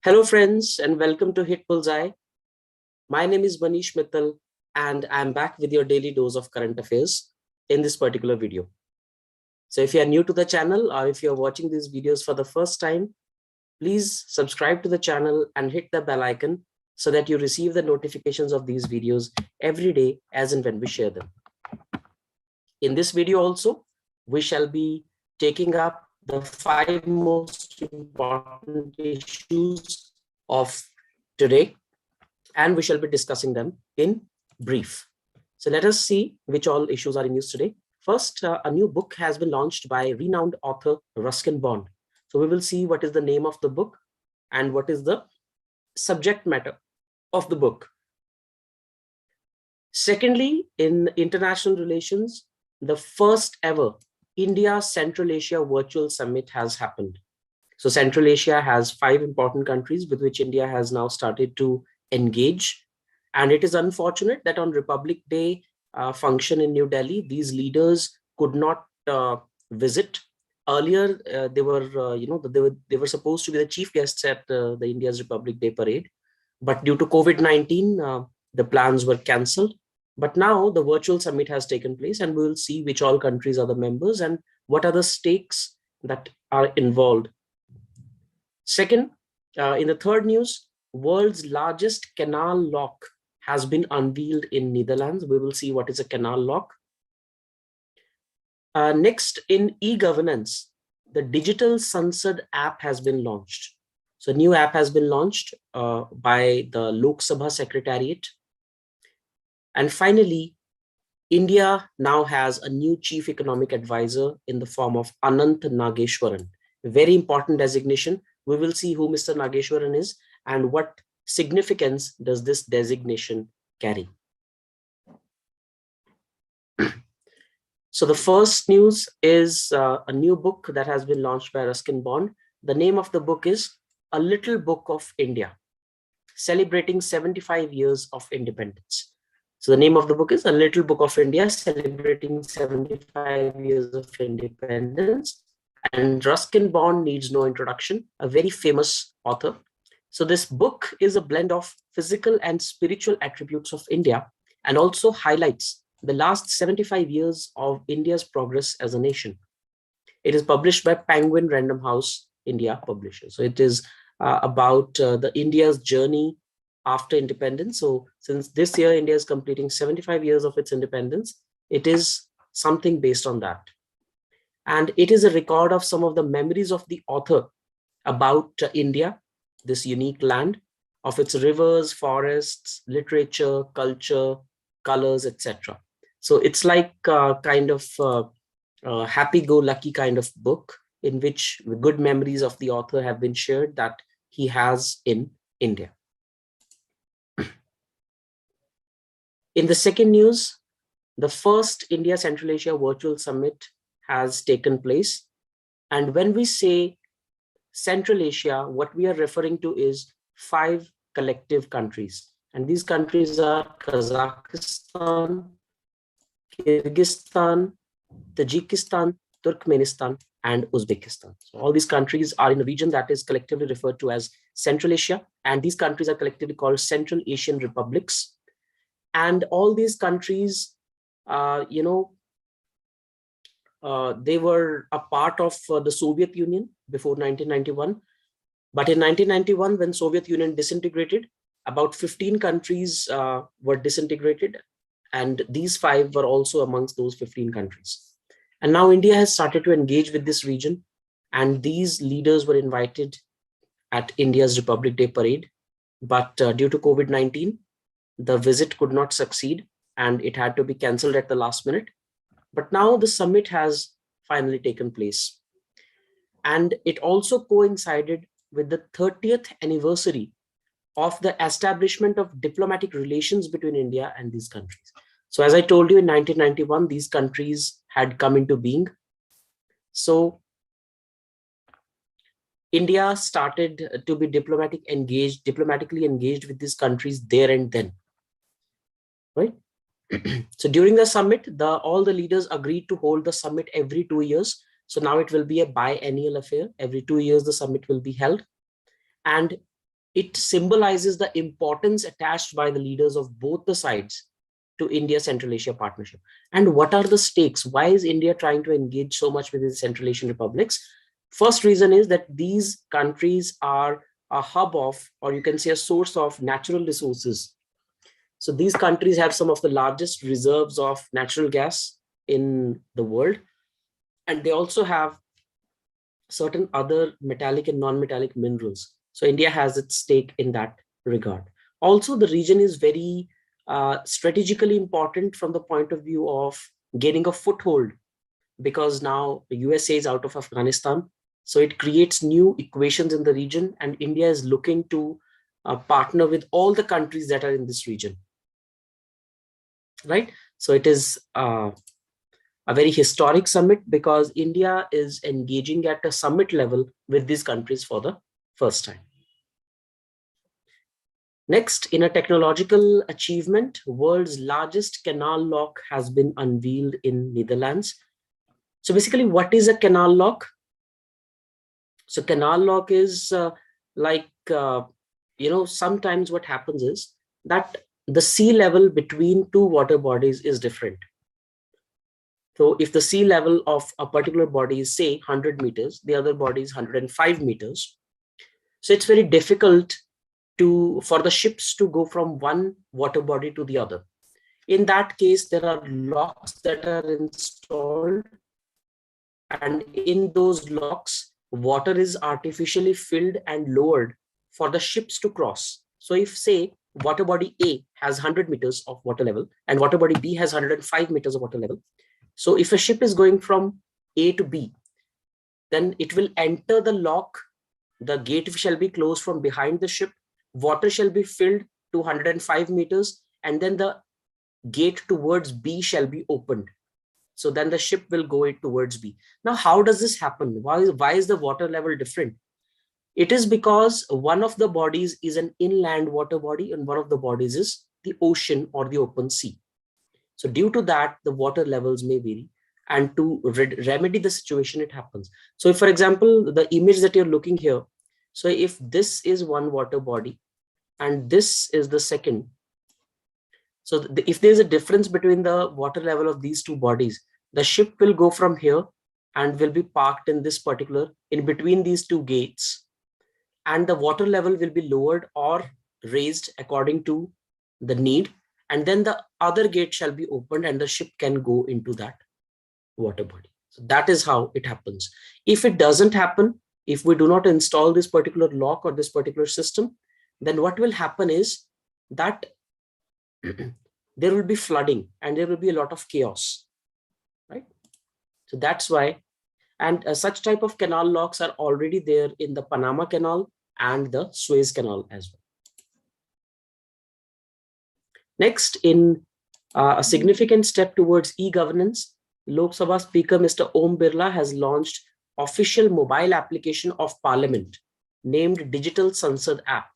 Hello friends and welcome to HitBullsEye. My name is Manish Mittal and I'm back with your daily dose of current affairs in this particular video. So if you are new to the channel or if you're watching these videos for the first time, please subscribe to the channel and hit the bell icon so that you receive the notifications of these videos every day as and when we share them. In this video also, we shall be taking up the 5 most important issues of today, and we shall be discussing them in brief. So let us see which all issues are in news today. First, a new book has been launched by renowned author Ruskin Bond. So we will see what is the name of the book and what is the subject matter of the book. Secondly, in international relations, the first ever India Central Asia Virtual Summit has happened. So Central Asia has 5 important countries with which India has now started to engage. And it is unfortunate that on Republic Day function in New Delhi, these leaders could not visit. Earlier, they were supposed to be the chief guests at the India's Republic Day parade, but due to COVID-19, the plans were cancelled. But now the virtual summit has taken place, and we will see which all countries are the members and what are the stakes that are involved. Second, in the third news, world's largest canal lock has been unveiled in Netherlands. We will see what is a canal lock. Next, in e-governance, the digital Sansad App has been launched. So a new app has been launched by the Lok Sabha Secretariat. And finally, India now has a new chief economic advisor in the form of Anantha Nageshwaran. A very important designation. We will see who Mr. Nageshwaran is and what significance does this designation carry. So the first news is a new book that has been launched by Ruskin Bond. The name of the book is A Little Book of India, celebrating 75 years of independence. So the name of the book is A Little Book of India, celebrating 75 years of independence. And Ruskin Bond needs no introduction, a very famous author. So this book is a blend of physical and spiritual attributes of India and also highlights the last 75 years of India's progress as a nation. It is published by Penguin Random House India Publishers. So it is about the India's journey after independence. So since this year, India is completing 75 years of its independence, it is something based on that. And it is a record of some of the memories of the author about India, this unique land, of its rivers, forests, literature, culture, colors, etc. So it's like kind of happy-go-lucky kind of book in which the good memories of the author have been shared that he has in India. In the second news, the first India Central Asia Virtual Summit has taken place. And when we say Central Asia, what we are referring to is 5 collective countries. And these countries are Kazakhstan, Kyrgyzstan, Tajikistan, Turkmenistan, and Uzbekistan. So all these countries are in a region that is collectively referred to as Central Asia. And these countries are collectively called Central Asian Republics. And all these countries, they were a part of the Soviet Union before 1991. But in 1991, when Soviet Union disintegrated, about 15 countries were disintegrated. And these 5 were also amongst those 15 countries. And now India has started to engage with this region. And these leaders were invited at India's Republic Day parade. But due to COVID-19, the visit could not succeed and it had to be cancelled at the last minute. But now the summit has finally taken place. And it also coincided with the 30th anniversary of the establishment of diplomatic relations between India and these countries. So as I told you, in 1991, these countries had come into being. So India started to be diplomatically engaged with these countries there and then, right? So during the summit, all the leaders agreed to hold the summit every 2 years. So now it will be a biennial affair. Every 2 years, the summit will be held. And it symbolizes the importance attached by the leaders of both the sides to India Central Asia partnership. And what are the stakes? Why is India trying to engage so much with the Central Asian republics? First reason is that these countries are a hub of, or you can say a source of natural resources. So these countries have some of the largest reserves of natural gas in the world. And they also have certain other metallic and non-metallic minerals. So India has its stake in that regard. Also, the region is very strategically important from the point of view of gaining a foothold, because now the USA is out of Afghanistan. So it creates new equations in the region, and India is looking to partner with all the countries that are in this region. Right? So it is a very historic summit because India is engaging at a summit level with these countries for the first time. Next, in a technological achievement, world's largest canal lock has been unveiled in Netherlands. So basically, what is a canal lock? So canal lock is sometimes what happens is that the sea level between two water bodies is different. So if the sea level of a particular body is, say, 100 meters, the other body is 105 meters. So it's very difficult for the ships to go from one water body to the other. In that case, there are locks that are installed, and in those locks, water is artificially filled and lowered for the ships to cross. So if, say, water body A has 100 meters of water level and water body B has 105 meters of water level, so if a ship is going from A to B, then it will enter the lock. The gate shall be closed from behind the ship. Water shall be filled to 105 meters, and then the gate towards B shall be opened. So then the ship will go towards B. Now, how does this happen? Why is the water level different? It is because one of the bodies is an inland water body and one of the bodies is the ocean or the open sea. So due to that, the water levels may vary, and to remedy the situation, it happens. So if, for example, the image that you're looking here, so if this is one water body and this is the second, so if there's a difference between the water level of these two bodies, the ship will go from here and will be parked in this particular, in between these two gates, and the water level will be lowered or raised according to the need, and then the other gate shall be opened and the ship can go into that water body. So that is how it happens. If it doesn't happen, if we do not install this particular lock or this particular system, then what will happen is that there will be flooding and there will be a lot of chaos, right? So that's why, and such type of canal locks are already there in the Panama Canal and the Suez Canal as well. Next, in a significant step towards e-governance, Lok Sabha Speaker Mr. Om Birla has launched official mobile application of Parliament named Digital Sansad App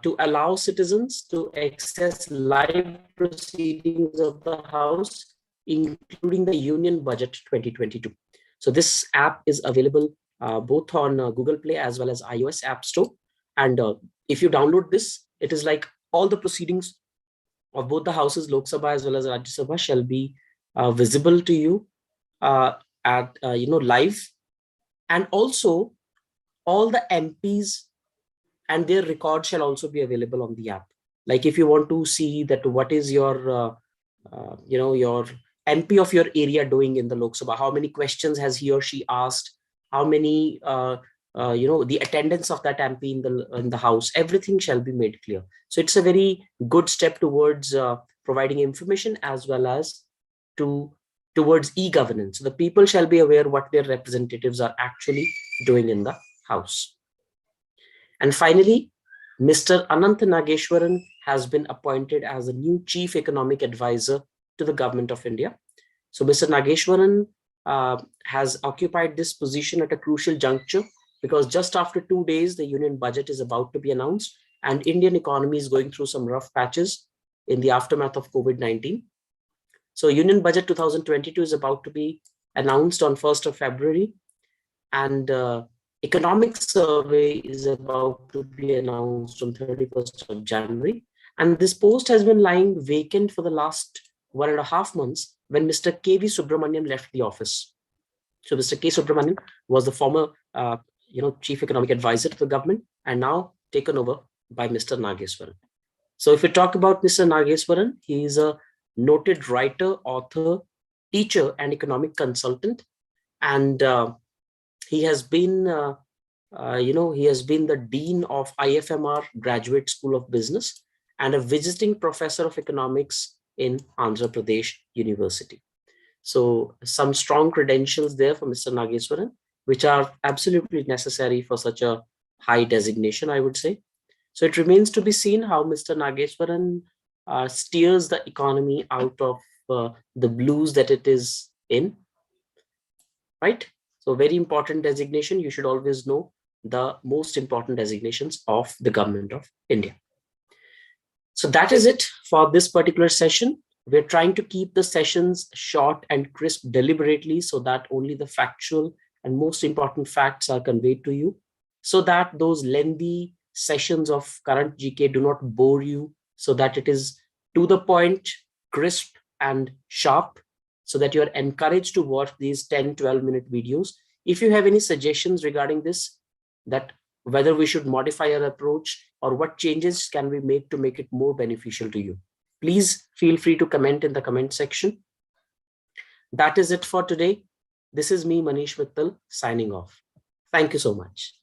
to allow citizens to access live proceedings of the House, including the Union Budget 2022. So this app is available both on Google Play as well as iOS App Store. And if you download this, it is like all the proceedings of both the houses, Lok Sabha as well as Rajya Sabha, shall be visible to you at live, and also all the MPs and their record shall also be available on the app. Like if you want to see that what is your your MP of your area doing in the Lok Sabha, how many questions has he or she asked, how many the attendance of that MP in the House, everything shall be made clear. So it's a very good step towards providing information as well as towards e-governance. So the people shall be aware what their representatives are actually doing in the House. And finally, Mr. Anantha Nageshwaran has been appointed as a new Chief Economic Advisor to the Government of India. So Mr. Nageshwaran has occupied this position at a crucial juncture because just after 2 days, the Union Budget is about to be announced and Indian economy is going through some rough patches in the aftermath of COVID-19. So Union Budget 2022 is about to be announced on 1st of February. And economic survey is about to be announced on 31st of January. And this post has been lying vacant for the last 1.5 months when Mr. K.V. Subramanian left the office. So Mr. K. Subramanian was the former chief economic advisor to the government and now taken over by Mr. Nageshwaran. So if we talk about Mr. Nageshwaran, he is a noted writer, author, teacher, and economic consultant. And he has been the dean of IFMR Graduate School of Business and a visiting professor of economics in Andhra Pradesh University. So some strong credentials there for Mr. Nageshwaran, which are absolutely necessary for such a high designation, I would say. So it remains to be seen how Mr. Nageshwaran steers the economy out of the blues that it is in, right? So very important designation. You should always know the most important designations of the government of India. So that is it for this particular session. We're trying to keep the sessions short and crisp deliberately so that only the factual and most important facts are conveyed to you, so that those lengthy sessions of current GK do not bore you, so that it is to the point, crisp and sharp, so that you are encouraged to watch these 10-12-minute videos. If you have any suggestions regarding this, that whether we should modify our approach or what changes can we make to make it more beneficial to you, please feel free to comment in the comment section. That is it for today. This is me, Manish Mittal, signing off. Thank you so much.